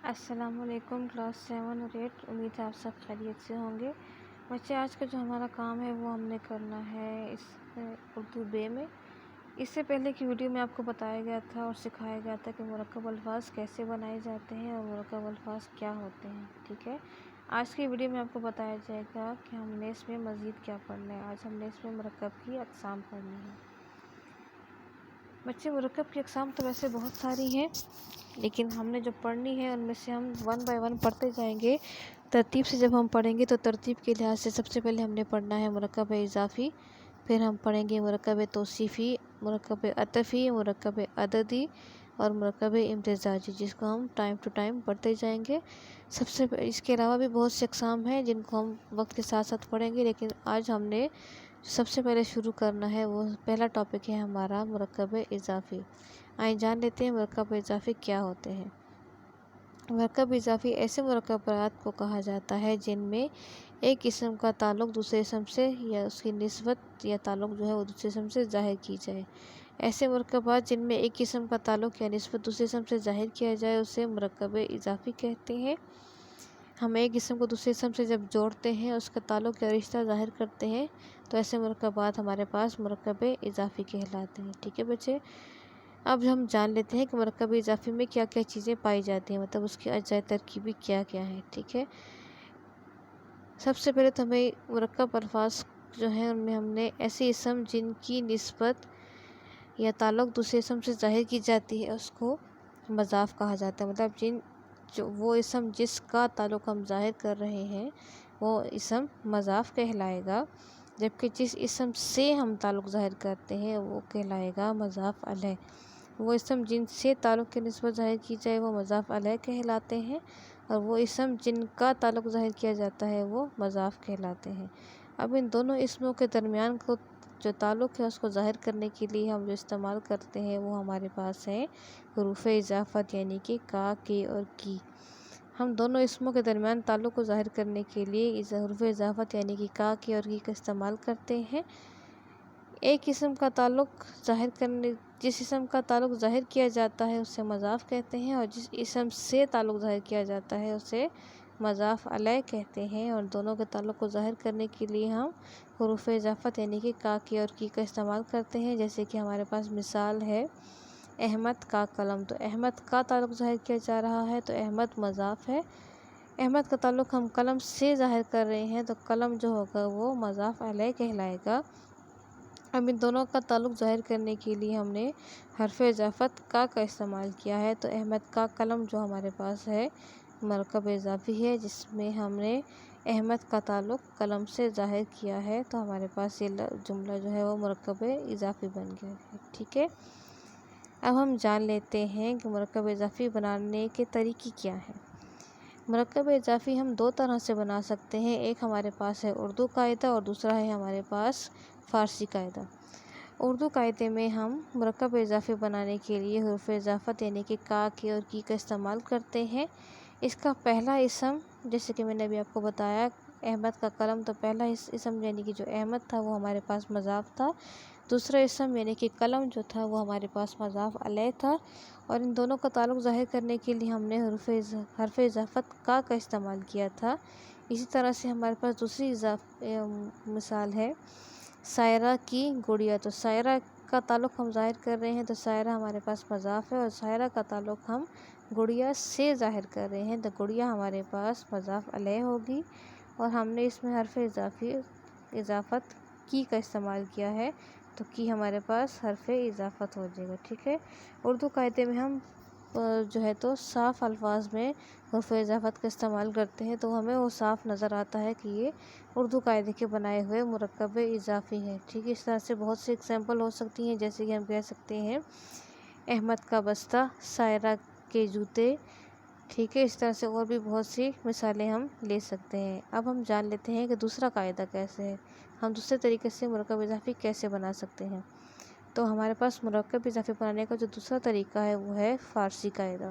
السلام علیکم کلاس 7 اور 8، امید ہے آپ سب خیریت سے ہوں گے بچے۔ آج کا جو ہمارا کام ہے وہ ہم نے کرنا ہے اس اردو بے میں۔ اس سے پہلے کی ویڈیو میں آپ کو بتایا گیا تھا اور سکھایا گیا تھا کہ مرکب الفاظ کیسے بنائے جاتے ہیں اور مرکب الفاظ کیا ہوتے ہیں، ٹھیک ہے۔ آج کی ویڈیو میں آپ کو بتایا جائے گا کہ ہم نے اس میں مزید کیا پڑھنا ہے۔ آج ہم نے اس میں مرکب کی اقسام پڑھنی ہے بچے۔ مرکب کی اقسام تو ویسے بہت ساری ہیں، لیکن ہم نے جو پڑھنی ہے ان میں سے ہم 1 بائی 1 پڑھتے جائیں گے۔ ترتیب سے جب ہم پڑھیں گے تو ترتیب کے لحاظ سے سب سے پہلے ہم نے پڑھنا ہے مرکب اضافی، پھر ہم پڑھیں گے مرکب توصیفی، مرکب عطفی، مرکب عددی اور مرکب امتزاجی، جس کو ہم ٹائم ٹو ٹائم پڑھتے جائیں گے۔ اس کے علاوہ بھی بہت سے اقسام ہیں جن کو ہم وقت کے ساتھ ساتھ پڑھیں گے، لیکن آج ہم نے سب سے پہلے شروع کرنا ہے وہ پہلا ٹاپک ہے ہمارا مرکب اضافی۔ آئیں جان لیتے ہیں مرکب اضافی کیا ہوتے ہیں۔ مرکب اضافی ایسے مرکبات کو کہا جاتا ہے جن میں ایک اسم کا تعلق دوسرے اسم سے یا اس کی نسبت یا تعلق جو ہے وہ دوسرے اسم سے ظاہر کی جائے۔ ایسے مرکبات جن میں ایک اسم کا تعلق یا نسبت دوسرے اسم سے ظاہر کیا جائے اسے مرکب اضافی کہتے ہیں۔ ہم ایک اسم کو دوسرے اسم سے جب جوڑتے ہیں، اس کا تعلق یا رشتہ ظاہر کرتے ہیں، تو ایسے مرکبات ہمارے پاس مرکب اضافی کہلاتے ہیں، ٹھیک ہے بچے۔ اب ہم جان لیتے ہیں کہ مرکب اضافی میں کیا کیا چیزیں پائی جاتی ہیں، مطلب اس کی اجزاء ترکیبی کیا کیا ہیں، ٹھیک ہے۔ سب سے پہلے تو ہمیں مرکب الفاظ جو ہیں ان میں ہم نے ایسے اسم جن کی نسبت یا تعلق دوسرے اسم سے ظاہر کی جاتی ہے اس کو مضاف کہا جاتا ہے، مطلب وہ اسم جس کا تعلق ہم ظاہر کر رہے ہیں وہ اسم مضاف کہلائے گا، جبکہ جس اسم سے ہم تعلق ظاہر کرتے ہیں وہ کہلائے گا مضاف الیہ۔ وہ اسم جن سے تعلق کی نسبت ظاہر کی جائے وہ مضاف الیہ کہلاتے ہیں، اور وہ اسم جن کا تعلق ظاہر کیا جاتا ہے وہ مضاف کہلاتے ہیں۔ اب ان دونوں اسموں کے درمیان کو جو تعلق ہے اس کو ظاہر کرنے کے لیے ہم جو استعمال کرتے ہیں وہ ہمارے پاس ہے حروف اضافت، یعنی کہ کا، کے اور کی۔ ہم دونوں اسموں کے درمیان تعلق کو ظاہر کرنے کے لیے حروف اضافت یعنی کہ کا، کے اور کی کا استعمال کرتے ہیں۔ ایک اسم کا تعلق جس اسم کا تعلق ظاہر کیا جاتا ہے اسے مضاف کہتے ہیں، اور جس اسم سے تعلق ظاہر کیا جاتا ہے اسے مضاف الیہ کہتے ہیں، اور دونوں کے تعلق کو ظاہر کرنے کے لیے ہم حروف اضافت یعنی کہ کا، کے اور کی کا استعمال کرتے ہیں۔ جیسے کہ ہمارے پاس مثال ہے احمد کا قلم، تو احمد کا تعلق ظاہر کیا جا رہا ہے تو احمد مضاف ہے۔ احمد کا تعلق ہم قلم سے ظاہر کر رہے ہیں تو قلم جو ہوگا وہ مضاف الیہ کہلائے گا۔ اب ان دونوں کا تعلق ظاہر کرنے کے لیے ہم نے حرف اضافت کا استعمال کیا ہے، تو احمد کا قلم جو ہمارے پاس ہے مرکب اضافی ہے، جس میں ہم نے احمد کا تعلق قلم سے ظاہر کیا ہے، تو ہمارے پاس یہ جملہ جو ہے وہ مرکب اضافی بن گیا ہے، ٹھیک ہے۔ اب ہم جان لیتے ہیں کہ مرکب اضافی بنانے کے طریقے کیا ہیں۔ مرکب اضافی ہم 2 طرح سے بنا سکتے ہیں، ایک ہمارے پاس ہے اردو قاعدہ اور دوسرا ہے ہمارے پاس فارسی قاعدہ۔ اردو قاعدے میں ہم مرکب اضافی بنانے کے لیے حروف اضافت یعنی کہ کا، کے اور کی کا استعمال کرتے ہیں۔ اس کا پہلا اسم، جیسے کہ میں نے ابھی آپ کو بتایا احمد کا قلم، تو پہلا اسم یعنی کہ جو احمد تھا وہ ہمارے پاس مضاف تھا، دوسرا اسم یعنی کہ قلم جو تھا وہ ہمارے پاس مضاف الیہ تھا، اور ان دونوں کا تعلق ظاہر کرنے کے لیے ہم نے حرف اضافت کا استعمال کیا تھا۔ اسی طرح سے ہمارے پاس دوسری مثال ہے سائرہ کی گڑیا، تو سائرہ کا تعلق ہم ظاہر کر رہے ہیں تو سائرہ ہمارے پاس مضاف ہے، اور سائرہ کا تعلق ہم گڑیا سے ظاہر کر رہے ہیں تو گڑیا ہمارے پاس مضاف الیہ ہوگی، اور ہم نے اس میں حرف اضافت کی کا استعمال کیا ہے تو کی ہمارے پاس حرف اضافت ہو جائے گا، ٹھیک ہے۔ اردو قاعدے میں ہم جو ہے تو صاف الفاظ میں حرف اضافت کا استعمال کرتے ہیں تو ہمیں وہ صاف نظر آتا ہے کہ یہ اردو قاعدے کے بنائے ہوئے مرکب اضافی ہیں، ٹھیک ہے۔ اس طرح سے بہت سی ایگزامپل ہو سکتی ہیں، جیسے کہ ہم کہہ سکتے ہیں احمد کا بستہ، سائرہ کے جوتے، ٹھیک ہے۔ اس طرح سے اور بھی بہت سی مثالیں ہم لے سکتے ہیں۔ اب ہم جان لیتے ہیں کہ دوسرا قاعدہ کیسے ہے، ہم دوسرے طریقے سے مرکب اضافی کیسے بنا سکتے ہیں۔ تو ہمارے پاس مرکب اضافی بنانے کا جو دوسرا طریقہ ہے وہ ہے فارسی قاعدہ۔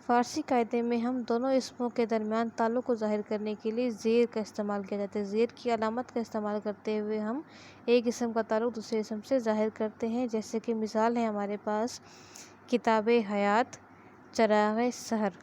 فارسی قاعدے میں ہم دونوں اسموں کے درمیان تعلق کو ظاہر کرنے کے لیے زیر کا استعمال کیا جاتا ہے۔ زیر کی علامت کا استعمال کرتے ہوئے ہم ایک اسم کا تعلق دوسرے اسم سے ظاہر کرتے ہیں، جیسے کہ مثال ہے ہمارے پاس کتاب حیات، چراغ سحر۔